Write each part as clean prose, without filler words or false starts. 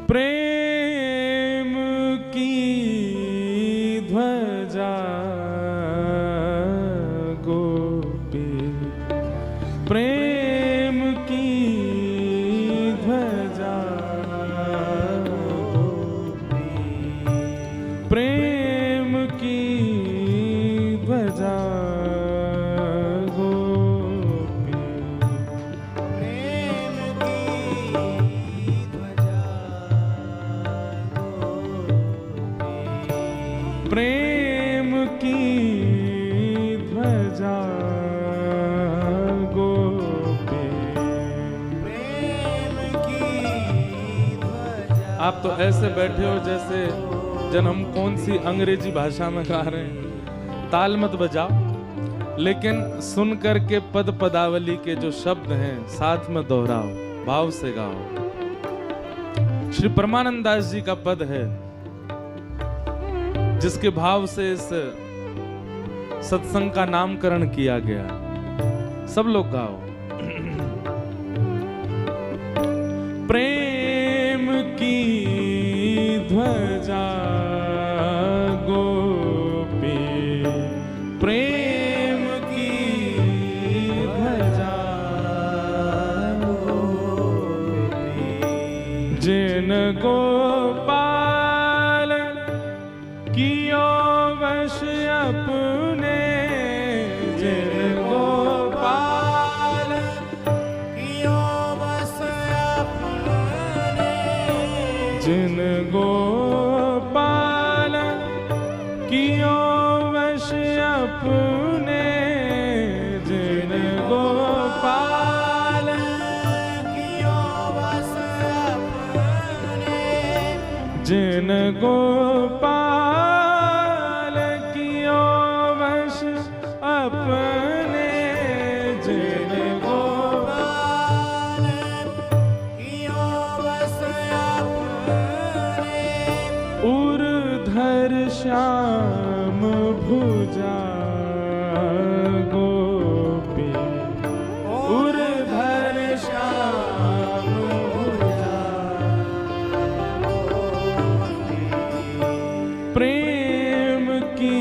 प्रेम की ध्वजा गोपी, प्रेम की ध्वजा गोपी, प्रेम की ध्वजा प्रेम की ध्वजा गोपी, प्रेम की ध्वजा। आप तो ऐसे बैठे हो जैसे जन हम कौन सी अंग्रेजी भाषा में गा रहे हैं। ताल मत बजाओ, लेकिन सुन करके पद पदावली के जो शब्द हैं साथ में दोहराओ, भाव से गाओ। श्री परमानंद दास जी का पद है जिसके भाव से इस सत्संग का नामकरण किया गया। सब लोग गाओ। प्रेम की ध्वजा गोपी, प्रेम की ध्वजा गोपी, जिन गोपाल कियो वश अपने, जिन गोपाल कियो वश अपने, जिन गोपाल कियो वश अपने, जिन गोपाल कियो वश अपने, जिन गोपाल अपने, जिन गोपाल कियो वश अपने, उर्धर श्याम भुजा गोपी, उर्धर श्याम भुजा गोपी, प्रेम की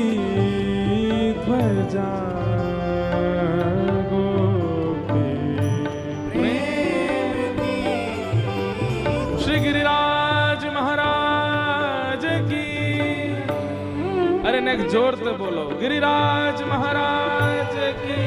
ध्वजा गोपी, प्रेम की। श्री गिरिराज महाराज की। अरे नेक्स्ट जोर से बोलो, गिरिराज महाराज की।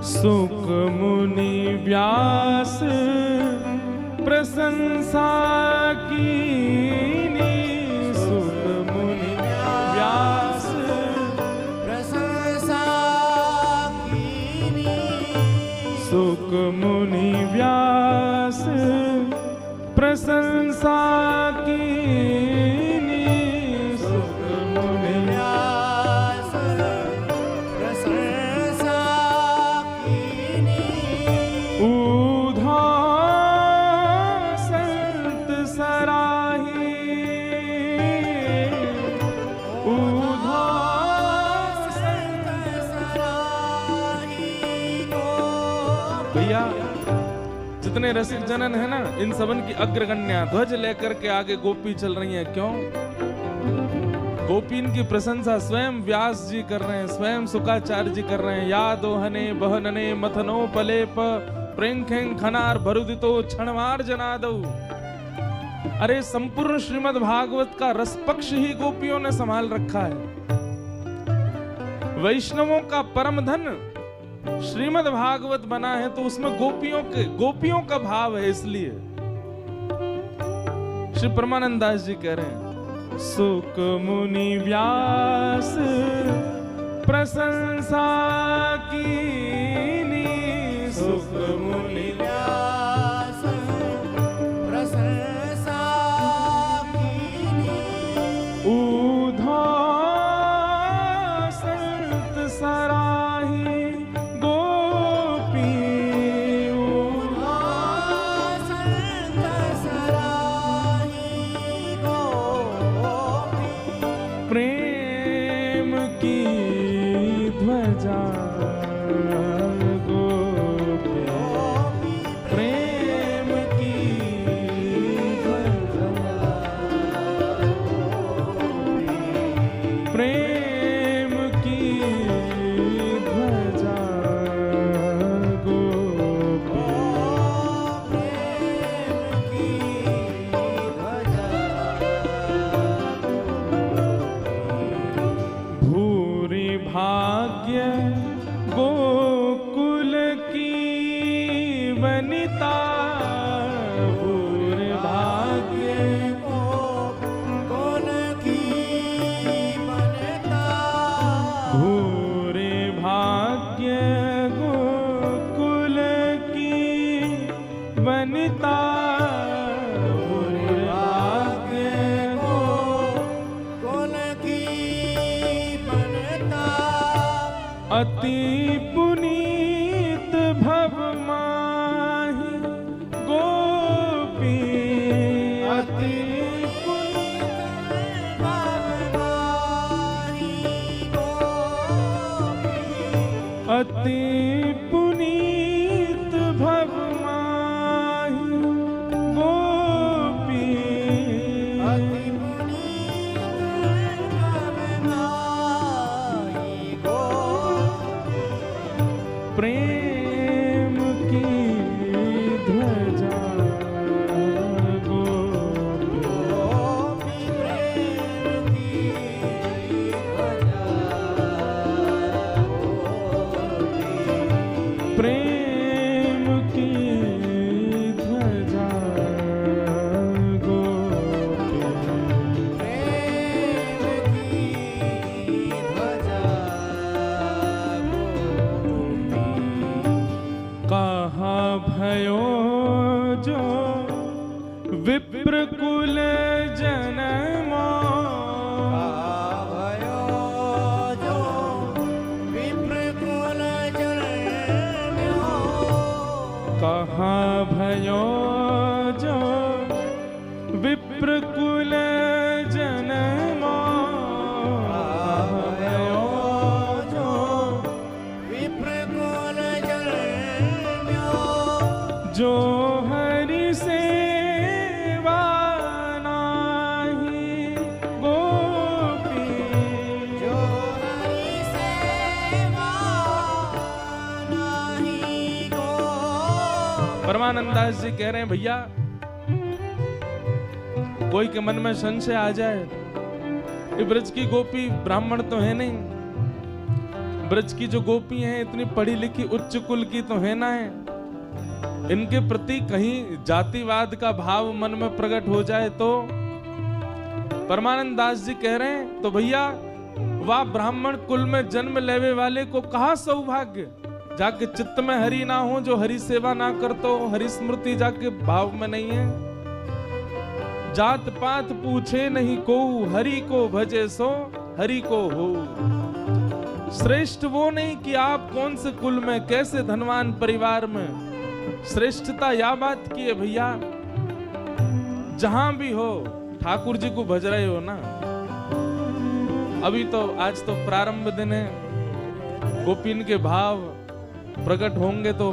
सुख मुनि व्यास प्रशंसा कीनी, सुख मुनि व्यास प्रशंसा कीनी, सुख मुनि व्यास प्रशंसा कीनी, सुख मुनि व्यास प्रशंसा कीनी, ऊधा संत सराही, ऊधा संत सराही। भैया जितने रसिक जनन है ना, इन सबन की अग्रगण्या ध्वज लेकर के आगे गोपी चल रही है। क्यों? गोपीन की प्रशंसा स्वयं व्यास जी कर रहे हैं, स्वयं शुकाचार्य जी कर रहे हैं। यादोहने बहनने मथनो पलेप प्रेंखें खनार भरुदितो क्षणवार जनादौ। अरे संपूर्ण श्रीमद् भागवत का रस पक्ष ही गोपियों ने संभाल रखा है। वैष्णवों का परम धन श्रीमद् भागवत बना है तो उसमें गोपियों का भाव है। इसलिए श्री परमानंद दास जी कह रहे हैं सुक मुनि व्यास प्रशंसा कीनी, सुक मुनि व्यास प्रशंसा कीनी, ऊधा संत सराही गोपी, ऊधा संत सराही गोपी, प्रेम की ध्वजा गोपी, प्रेम की ध्वजा, प्रेम की ध्वजा गोपी, प्रेम की ध्वजा, भूरि भाग्य गोकुल की वनिता, भूरि भाग्य गोकुल की वनिता, भूरि भाग्य गोकुल की वनिता, भूरि भाग्य गोकुल की वनिता, अति पुनीत भव माहि गोपी, अति पुनीत अति पुनीत भव माहि गोपी, अति पुनीत भवनाई गोपी, प्रेम की ध्वजा गोपी, गोपी प्रेम की ध्वजा, गोपी प्रेम की ध्वजा गोपी, प्रेम की ध्वजा, गोपी कहा भयो जो विप्र कुल जन्मो, भयो जो विप्र कुल जन्म्यो, कहा भयो जो विप्र कुल जन्मो, भयो जो विप्र कुल जन्म्यो, जो हरि सेवा नाही गोपी, जो हरि सेवा नाही गोपी। परमानंदास जी कह रहे हैं भैया, कोई के मन में संशय आ जाए, ये ब्रज की गोपी ब्राह्मण तो है नहीं, ब्रज की जो गोपी हैं इतनी पढ़ी लिखी उच्च कुल की तो है ना है, इनके प्रति कहीं जातिवाद का भाव मन में प्रकट हो जाए तो। परमानंद दास जी कह रहे हैं तो भैया वाह ब्राह्मण कुल में जन्म लेवे वाले को कहा सौभाग्य, जाके चित्त में हरि ना हो, जो हरि सेवा ना करतो, हरि स्मृति जाके भाव में नहीं है। जात पात पूछे नहीं को, हरि को भजे सो हरि को हो। श्रेष्ठ वो नहीं कि आप कौन से कुल में, कैसे धनवान परिवार में, श्रेष्ठता या बात की है भैया जहां भी हो ठाकुर जी को भज रहे हो ना। अभी तो आज तो प्रारंभ दिन है, गोपीन के भाव प्रकट होंगे तो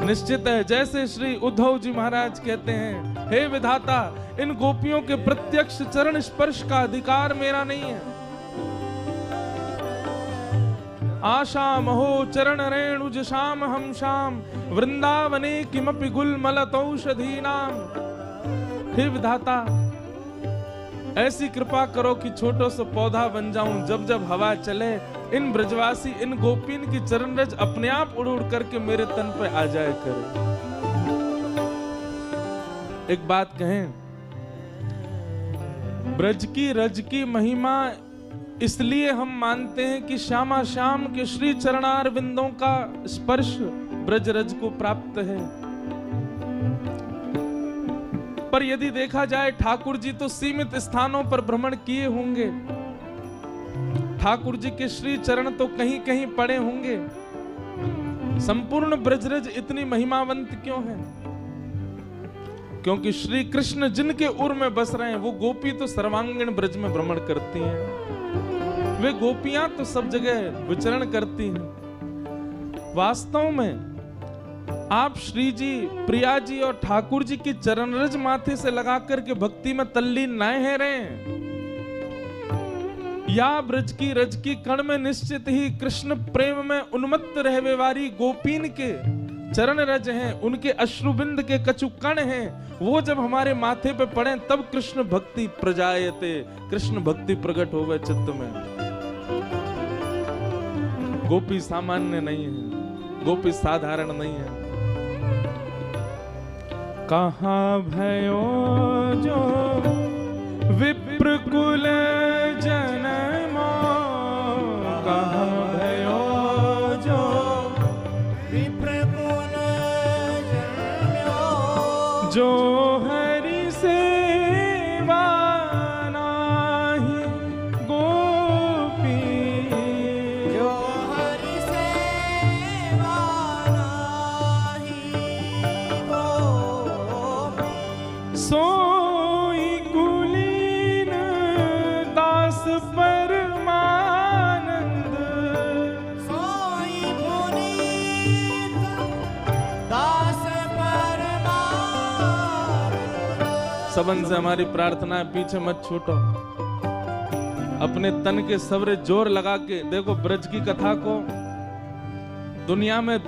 निश्चित है, जैसे श्री उद्धव जी महाराज कहते हैं, हे विधाता इन गोपियों के प्रत्यक्ष चरण स्पर्श का अधिकार मेरा नहीं है। आशा महो चरण रेणुज शाम हम शाम, वृंदावने किमपि गुलमलतौषधी नाम। हे विधाता ऐसी कृपा करो कि छोटो सा पौधा बन जाऊं, जब जब हवा चले इन ब्रजवासी इन गोपीन की चरण रज अपने आप उड़ उड़ करके मेरे तन पे आ जाए करे। एक बात कहें, ब्रज की रज की महिमा इसलिए हम मानते हैं कि श्यामा श्याम के श्री चरणार बिंदों का स्पर्श ब्रज रज को प्राप्त है। पर यदि देखा जाए ठाकुर जी तो सीमित स्थानों पर भ्रमण किए होंगे, ठाकुर जी के श्री चरण तो कहीं कहीं पड़े होंगे। संपूर्ण ब्रजरज इतनी महिमावंत क्यों है? क्योंकि श्री कृष्ण जिनके उर में बस रहे हैं वो गोपी तो सर्वांगीण ब्रज में भ्रमण करती हैं, वे गोपियां तो सब जगह विचरण करती हैं। वास्तव में आप श्री जी, प्रिया जी और ठाकुर जी की चरण रज माथे से लगा करके भक्ति में तल्लीन न है रहे, या ब्रज की रज की कण में निश्चित ही कृष्ण प्रेम में उन्मत्त रहवे वारी गोपीन के चरण रज हैं, उनके अश्रुबिंद के कछु कण हैं, वो जब हमारे माथे पे पड़े तब कृष्ण भक्ति प्रजायते, कृष्ण भक्ति प्रकट होवे चित्त में। गोपी सामान्य नहीं है, गोपी साधारण नहीं है। कहाँ भयो जो विप्र कुल जन्मो, कहाँ भयो जो विप्र कुल जन्म्यो, जो हरि सेवा नाहि गोपी, जो हरि सेवा नाहि गोपी, सोई कुलीन दास परमानंद, सोई पुनीत दास परमानंद। सबन से हमारी प्रार्थना है, पीछे मत छूटो। अपने तन के सवरे जोर लगा के देखो ब्रज की कथा को। दुनिया में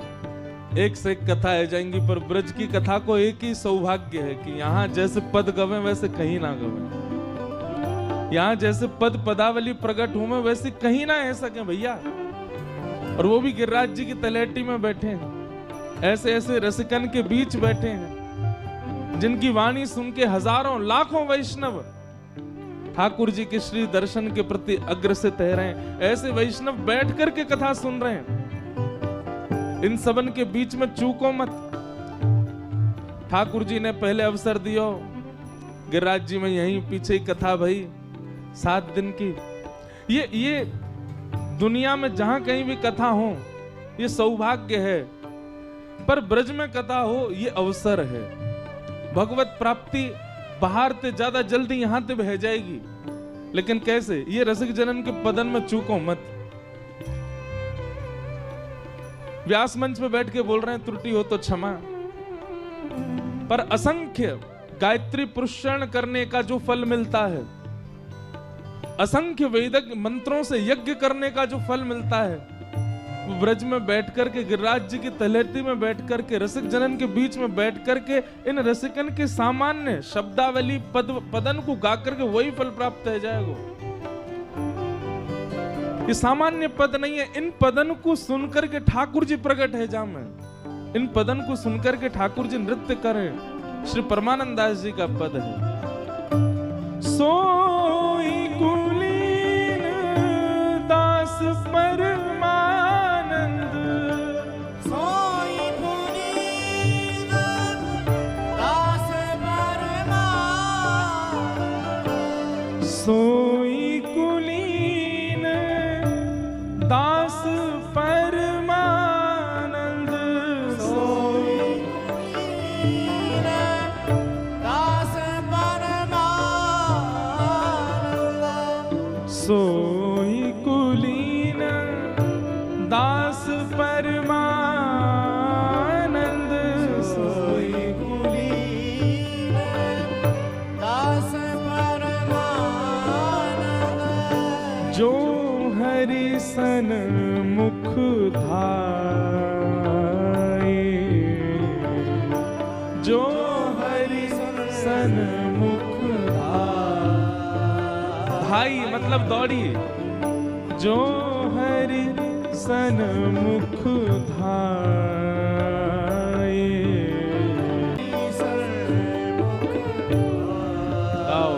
एक से एक कथा आ जाएंगी, पर ब्रज की कथा को एक ही सौभाग्य है कि यहाँ जैसे पद गवे वैसे कहीं ना गवे, यहाँ जैसे पद पदावली प्रकट हुए वैसे कहीं ना रह सके भैया। और वो भी गिरिराज जी की तलेटी में बैठे हैं, ऐसे ऐसे रसिकन के बीच बैठे हैं जिनकी वाणी सुन के हजारों लाखों वैष्णव ठाकुर जी के श्री दर्शन के प्रति अग्रसित रहे हैं। ऐसे वैष्णव बैठ करके कथा सुन रहे हैं। इन सबन के बीच में चूको मत। ठाकुर जी ने पहले अवसर दियो, गिरिराज जी में यहीं पीछे ही कथा भई 7 दिन की। ये दुनिया में जहां कहीं भी कथा हो ये सौभाग्य है, पर ब्रज में कथा हो ये अवसर है। भगवत प्राप्ति बाहर से ज्यादा जल्दी यहां से बह जाएगी, लेकिन कैसे? ये रसिक जनन के पदन में चूको मत। व्यास मंच पे बैठ के बोल रहे हैं, त्रुटि हो तो क्षमा। पर असंख्य गायत्री पुरुषण करने का जो फल मिलता है, असंख्य वैदिक मंत्रों से यज्ञ करने का जो फल मिलता है, वो ब्रज में बैठ करके, गिरिराज जी की तलहटी में बैठ करके, रसिक जनन के बीच में बैठ करके, इन रसिकन के सामान्य शब्दावली पदन को गा करके वही फल प्राप्त हो जाएगा। ये सामान्य पद नहीं है। इन पदन को सुनकर के ठाकुर जी प्रकट है जाम में। इन पदन को सुनकर के ठाकुर जी नृत्य करें। श्री परमानंद दास जी का पद है, सोई कुलीन दास परमानंद, सोई पुनीत दास परमानंद, सोई कुलीन दास परमानंद, सोई पुनीत दास परमानंद, सोई कुलीन दास परमानंद, सोई कुलीन दास परमानंद, जो हरि सन मुख धाये, जो हरि सन मुख धाई मतलब दौड़ी, जो हरि सन मुख धाये। आओ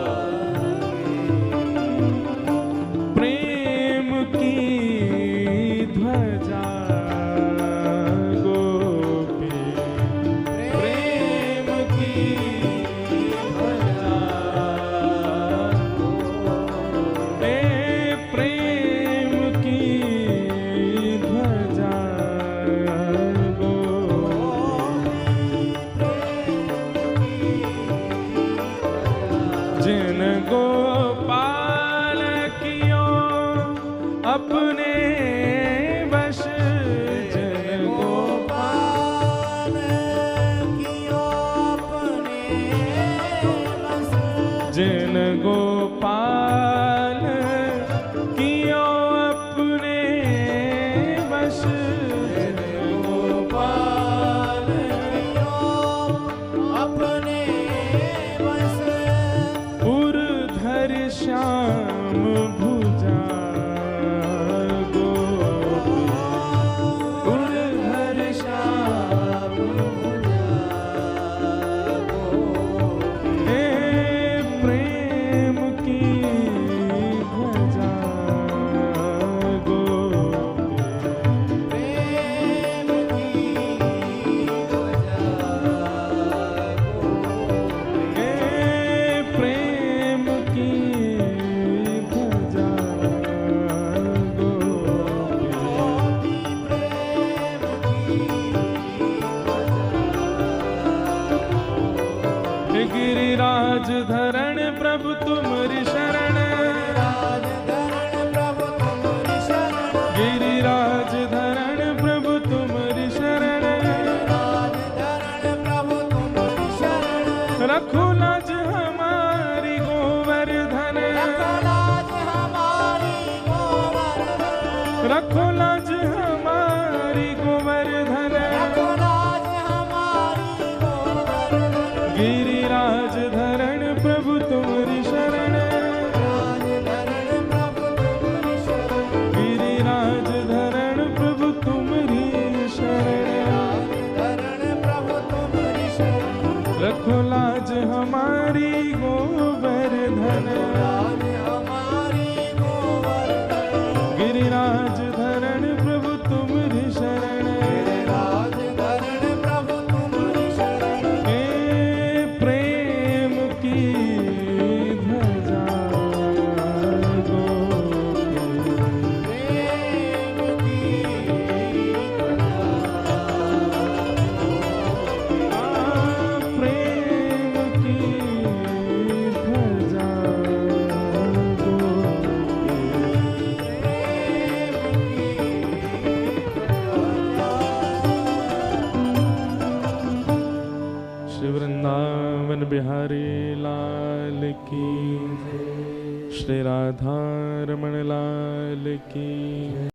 भुजा गोपी उर्धर श्याम हे प्रेम की ध्वजा गिरिराज धरण प्रभु तुम्हारी शरण गिरिराज धरण प्रभु तुम्हारी शरण रखो लाज हमारी गोवर्धन रखो लाज हमारी गोवर्धन गिरिराज धरण प्रभु तुम्हारी शरण गिरिराज धरण प्रभु तुम्हारी शरण रखो लाज हमारी गोवर्धन गिरिराज धरण प्रभु तुम्हारी शरण वृंदावन बिहारी लाल की श्री राधा रमण लाल की।